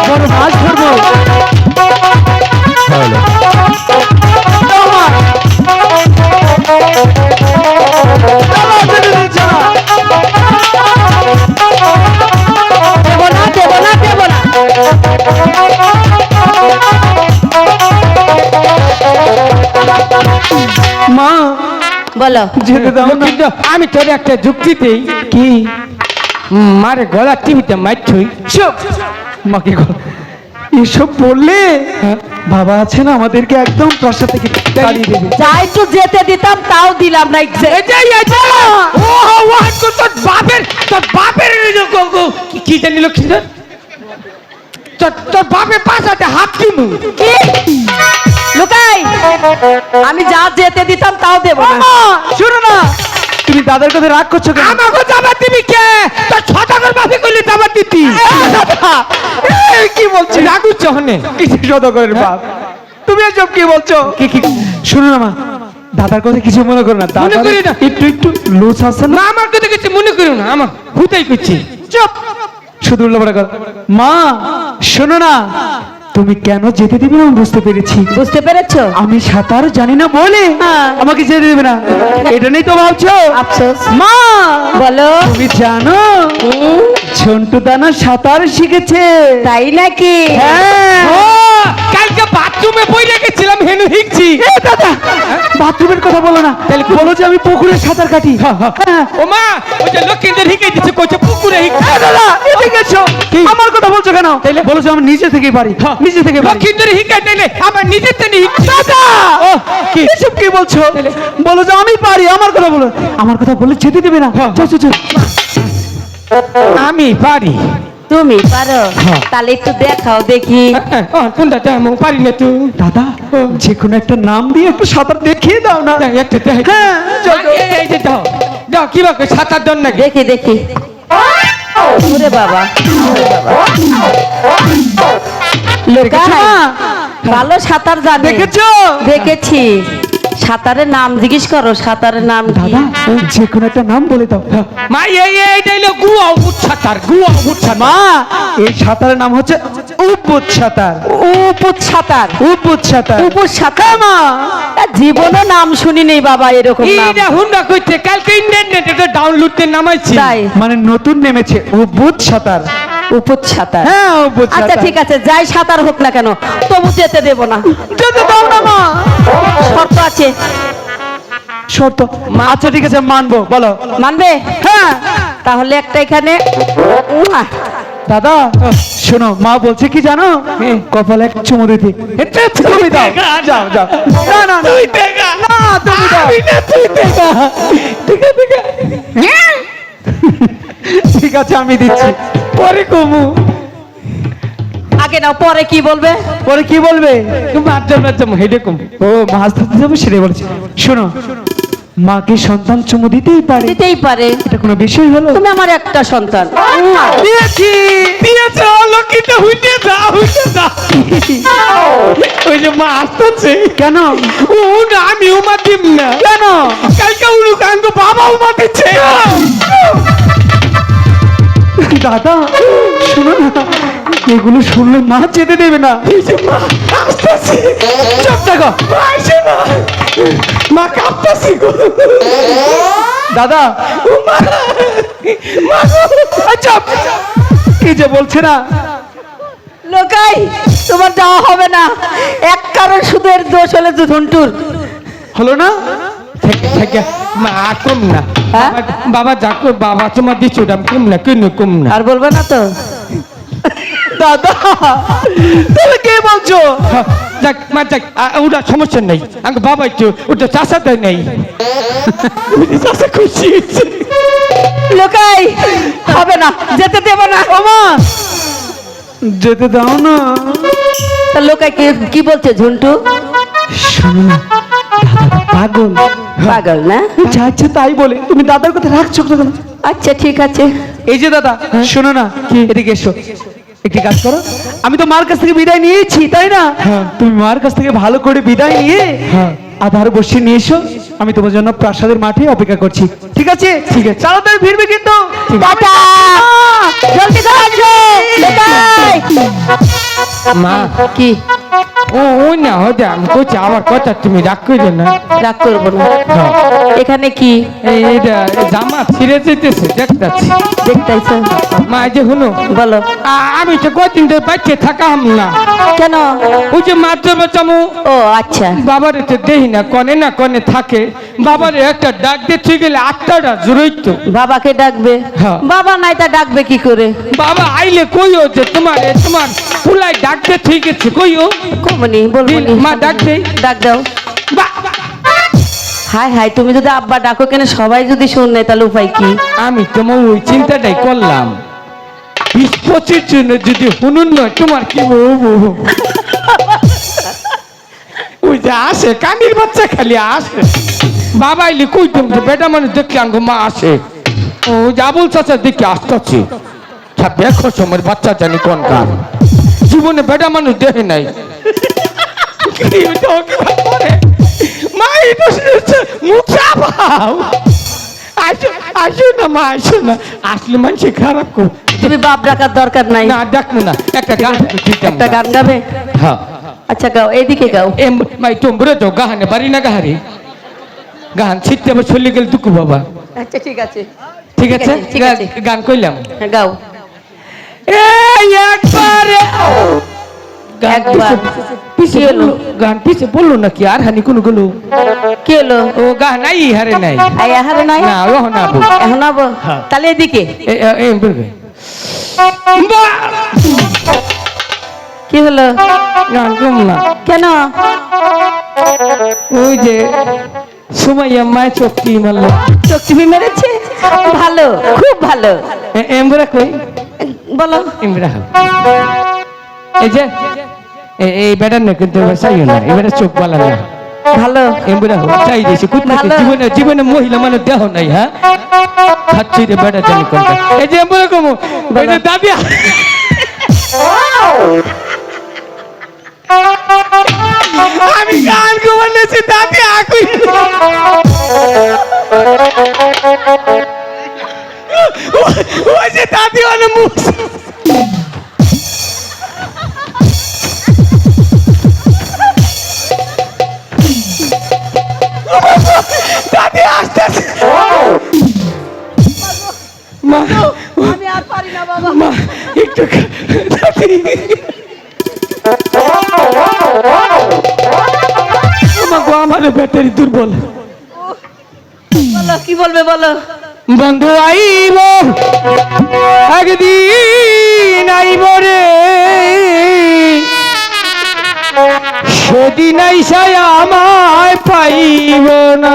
বড় মাছ ধরবো। মা বলো যেতে দাও না। কিন্তু আমি তোর একটা যুক্তিতেই কি মারে গলা টিভিতে মারছই চুপ। মাকে এসব বললে বাবা আছে না, আমাদেরকে একদম প্রাসাদ থেকে তাড়িয়ে দেবে। যা একটু যেতে দিতাম তাও দিলাম না। তোর বাপের কি জানিল কি তোর বাপের পাশাতে হাত কিনু কি লুকাই, আমি যা যেতে দিতাম তাও দেবো না। শুনো না, তুমি দাদার কথা রাগ করছো কেন? আমাকে যাবার দিবি কে? তোর ছটাকের বাপে কইলি যাবার দিতি। কি বলছি? রাগু চহনে কিছু সদকরের বাপ, তুমি এসব কি বলছো? কি শুনো না মা, দাদার কথা কিছু মনে করো না। মনে করি না। একটু একটু লুজ আছে না। না আমার কথা কিছু মনে করো না, আমার হুতাই করছি। চুপ, শুধু উল্লাপাড়া কর। মা শোনো না, তুমি কেন যেতে দিবে না আমি বুঝতে পেরেছি। বুঝতে পেরেছো? আমি সাঁতার জানি না বলে আমাকে যেতে দেবে না, এটা নেই তো ভাবছো? আফসোস। মা বলো। তুমি জানো ঝন্টু দানা সাঁতার শিখেছে? তাই নাকি? হ্যাঁ। ও কালকে বাথরুমে বই রেখেছিলাম হেনু হিকছি। এ দাদা, বাথরুমের কথা বলো না, তাহলে বলো যে আমি পুকুরে সাঁতার কাটি। হ্যাঁ। ও মা ওই যে লক্ষ্মীদের হিকে দিচ্ছে কইছে পুকুরে হিকছে। এ দাদা, এদিকে এসো। আমার কথা বলছো কেন? তাহলে বলো যে আমি নিজে থেকেই পারি, নিজে থেকে পারি। লক্ষ্মীদের হিকে দিলে আমার নিজের থেকে হিকছে। দাদা, কি এসব কি বলছো? বলো যে আমি পারি, আমার কথা বলো। আমার কথা বলে যেতে দেবে না। চল চল চল। আমি পারি। তুমি পারো? তাহলে একটু দেখাও দেখি। কোনটা আমি পারি না তুই। দাদা, যে কোনো একটা নাম দিয়ে একটু সাঁতার দেখিয়ে দাও না। একটা দেখ। হ্যাঁ, চল, চল। এই যে দাও দাও কি বাকে সাঁতার দন নাকি? দেখি দেখি। ওরে বাবা, দেখেছো মা? ভালো সাঁতার জানে। দেখেছো? দেখেছি। সাঁতারের নাম জিজ্ঞেস করো, সাঁতারের নাম কি? দাদা, যে কোনো একটা নাম বলে দাও। মা এইটা হলো গুয়া উঠ সাঁতার, গুয়া উঠ সাঁতার। মা, এই সাঁতারের নাম হচ্ছে উপুত সাঁতার। উপুত সাঁতার। উপুত সাঁতার। উপুত সাঁতার। মা জীবনে নাম শুনি নেই বাবা এরকম নাম। এইটা হুন্ডা কইতে কালকে ইন্টারনেটে ডাউনলোড করে নামাইছি। তাই মানে নতুন নেমেছে উপুত সাঁতার। উপুত সাঁতার। হ্যাঁ, উপুত আচ্ছা সাঁতার। ঠিক আছে, যাই সাঁতার হোক না কেন তবু যেতে দেব না। যেতে দাও না মা। শর্ত আছে। শর্ত? আচ্ছা ঠিক আছে, মানবো, বলো। মানবে? হ্যাঁ। তাহলে একটা এখানে দাদা শোনো, মা বলছে কি জানো, কপালে এক চুমু দিতে। তুমি দাও, যাও যাও। না না তুই দেখা না, তুমি দাও। তুই দেখা। ঠিক আছে, আমি দিচ্ছি, পরে কমু। আগে নাও, পরে কি বলবে? পরে কি বলবে? মাধ্যম হেডে কম। ও মাছ ধরতে যাবো সেটাই বলছি। শোনো, মাকে সন্তান চুমু দিতেই পারে, দিতেই পারে। এটা কোনো বিষয় হলো? তুমি আমার একটা সন্তান। দিয়েছি। দিয়েছে লক্ষ্মীটা হইতে যা হইতে যা। ওই যে মা আসতেছে। কেন? ও না আমি উমা দিম না। কেন? কালকে উলু কাঙ্গ বাবা উমা দিচ্ছে। দাদা শুনো না, এগুলো শুনলে মা যেতে দেবে না। চুপ থাকো। মা কাঁপতাছি গো। দাদা চুপ, কি যে বলছে না। লোকাই, তোমার যাওয়া হবে না। এক কারণ শুধু এর দোষ হলে তো ঝন্টুর। হলো না? মা কম না। হ্যাঁ? বাবা যাক বাবা তোমার দিচ্ছ দাম কম না কম না। আর বলবে না তো? দাদা তুমি কে বলছো? যাক মা যাক ওটা সমস্যা নেই। আমাকে বাবা একটু ওটা চাষা দেয় নেই। চাষা খুশি হয়েছে। লোকাই, হবে না, যেতে দেব না। ওমা, যেতে দাও না। তা লোকাই কি বলছে ঝন্টু? শোনো না, দাদা পাগল। পাগল না? যা ইচ্ছে তাই বলে, তুমি দাদার কথা রাখছো কেন? আচ্ছা ঠিক আছে। এই যে দাদা শোনো না, এদিকে এসো। একটি কাজ করো, আমি তো মার কাছ থেকে বিদায় নিয়েছি তাই না? তুমি মার কাছ থেকে ভালো করে বিদায় নিয়ে আধার বসিয়ে নিয়ে এসো। আমি তোমার জন্য প্রাসাদের মাঠে অপেক্ষা করছি, ঠিক আছে? ঠিক আছে, তাড়াতাড়ি ফিরবে কিন্তু। টাটা, জলদি করে আসো। লোকাই। মা কি ও ওই না হতে আমি কইছি আমার কথা তুমি রাগ করো না। রাগ করবো না। হ্যাঁ। এখানে কি এইটা জামা ছিঁড়ে যেতেছে দেখতেছি। দেখতেছ? মা এই যে শুনো, বলো। আমি তো কদিন ধরে বাচ্চা থাকাম না। কেন? ওই যে মাত্র বাচ্চামু ও আচ্ছা। বাবার তো দেহি না কনে থাকে। বাবার একটা ডাক দিতে গেলে আত্মাটা জুড়ইত। বাবাকে ডাকবে? হ্যাঁ। বাবা নাই তা ডাকবে কি করে? বাবা আইলে কইও যে তোমার ফুলাই ডাকতে ঠিক আছে কইও। কমনি বলবো নি। মা ডাক দে। ডাক দাও। হাই হাই, তুমি যদি আব্বা ডাকো কেন সবাই যদি শুনে তাহলে উপায় কি? আমি তোমার ওই চিন্তাটাই করলাম, 20-25 জন যদি শুনুন নয় তোমার কি বলবো। ওই যে আসে কানির বাচ্চা খালি আসে। বাবা এলি কই তুমি বেটা মানুষ দেখলে আঙ্গ মা আসে। ও জাবুল চাচা দেখে আসতেছি। দেখো সময় বাচ্চা জানি কোন গান জীবনে বেটা মানুষ দেখে নাই। মা মুখ চাপাও। আসো না মা, আসো না, আসলে মানুষ খারাপ কর। তুমি বাপ ডাকার দরকার নাই। না ডাকবো না, একটা গান একটা গান গাবে? হ্যাঁ। আচ্ছা গাও, এইদিকে গাও। মাই তোমরা তো গাহানে বাড়ি না গাহারি গান ছিটতে আবার চলে গেল দুঃখ বাবা। আচ্ছা ঠিক আছে, ঠিক আছে ঠিক আছে। গান কইলাম। হ্যাঁ, গাও। একবারে একবার। পিছে এলো গান, পিছে বললো নাকি আর হানি কোনো গুলো কি হলো? ও গান নাই হারে নাই। এই আহারে নাই? না ও না বল এখন আবো? হ্যাঁ। তাহলে এদিকে। বলবে কি হলো? গান কম না কেন? ওই যে সুমাইয়া মায় চোখটি মারলো। চোখ টিপি মেরেছে? ভালো, খুব ভালো। এমবরা কই বলো। এমবরা এই যে এই বেটা না কিন্তু চাইও না, এবারে চোখ বালা না ভালো। এমবরা চাই দিয়েছে ভালো। জীবনে জীবনে মহিলা মানুষ দেহ নাই। হ্যাঁ খাচ্ছি রে বেটা জানি কোনটা। এই যে এমবরা কমো বেটা দাবি আমি গান কমানেছি দাবি আকুই ওই যে দাবি অনে মুখ দাবি আসতেছে। মা আমি আর পারি না বাবা। মা একটু দাবি আমার ব্যাটারি দুর্বল। বলো, কি বলবে বলো। বন্ধু আইব একদিন আইব রে, সেদিন আইসায় আমায় পাইব না।